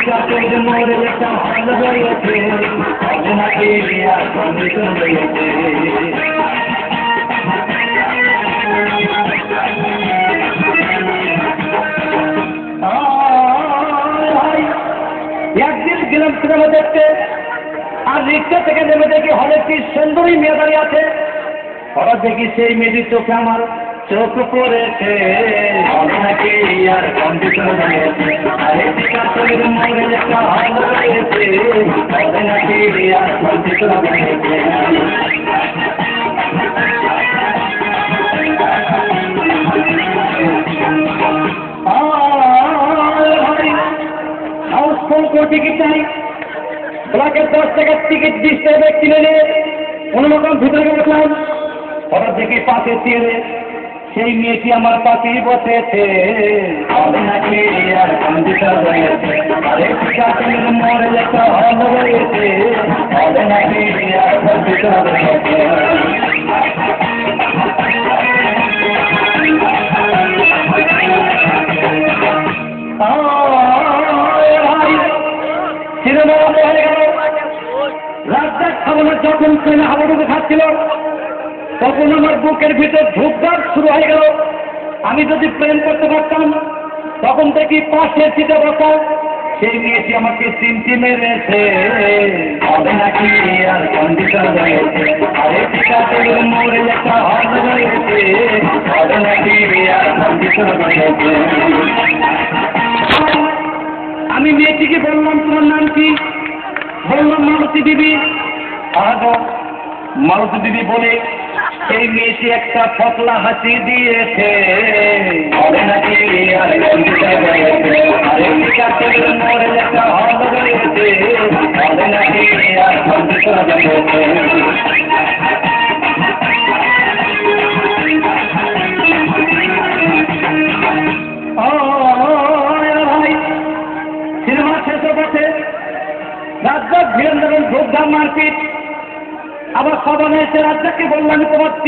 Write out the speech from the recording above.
কাকের মোড়ে একটা ভালো রয়েছে হবে নাকি আর কন্ডিশন রয়েছে। একদিন গেলাম সিনেমা দেখতে, আর রিক্সা থেকে নেমে দেখি হলে কি সুন্দরী মেয়ে দাঁড়িয়ে আছে। হঠাৎ দেখি সেই মেয়েটির চোখে আমার চোখ পড়েছে হবে নাকি আর কন্ডিশন রয়েছে। আরে কাকের মোড়ে একটা ভালো রয়েছে হবে নাকি আর কন্ডিশন রয়েছে। টিকিট চাই, ব্লকের 10 টাকার টিকিট 20 টাকা কিনে নিয়ে কোনো রকম ভিতরে গেলাম। হঠাৎ দেখি পাশে চেয়ে সেই মেয়েটি আমার পাশেই বসেছে হবে নাকি আর কন্ডিশন রয়েছে। আরে কাকের মোড়ে একটা ভালো রয়েছে হবে নাকি আর কন্ডিশন রয়েছে। সিনেমা হয়ে গেল, রাস্তার খাবারের যখন ট্রেনে হাবুডুবু খাচ্ছিল তখন আমার বুকের ভিতর ধূপধাপ শুরু হয়ে গেল। আমি যদি প্রেম করতে পারতাম, তখন দেখি পাশে সিটে বসা সেই মেয়েটি আমাকে চিমটি মেরেছে হবে নাকি আর কন্ডিশন রয়েছে। আরে কাকের মোড়ে একটা ভালো রয়েছে হবে নাকি আর কন্ডিশন রয়েছে। আমি মেয়েটিকে বললাম তোমার নাম কি? বললাম মালতী দিদি। মালতী দিদি বলে এই মেয়েটি একটা ফকলা হাসি দিয়েছে হবে নাকি আর কন্ডিশন রয়েছে। আরে কাকের মোড়ে একটা ভালো রয়েছে হবে নাকি আর কন্ডিশন রয়েছে। সিনেমা শেষ হচ্ছে, রাজ্জাক ভিড় ধরুন ধূপধাম মারপিট। আবার সবাই এসে রাজ্জাককে বললাম তোমার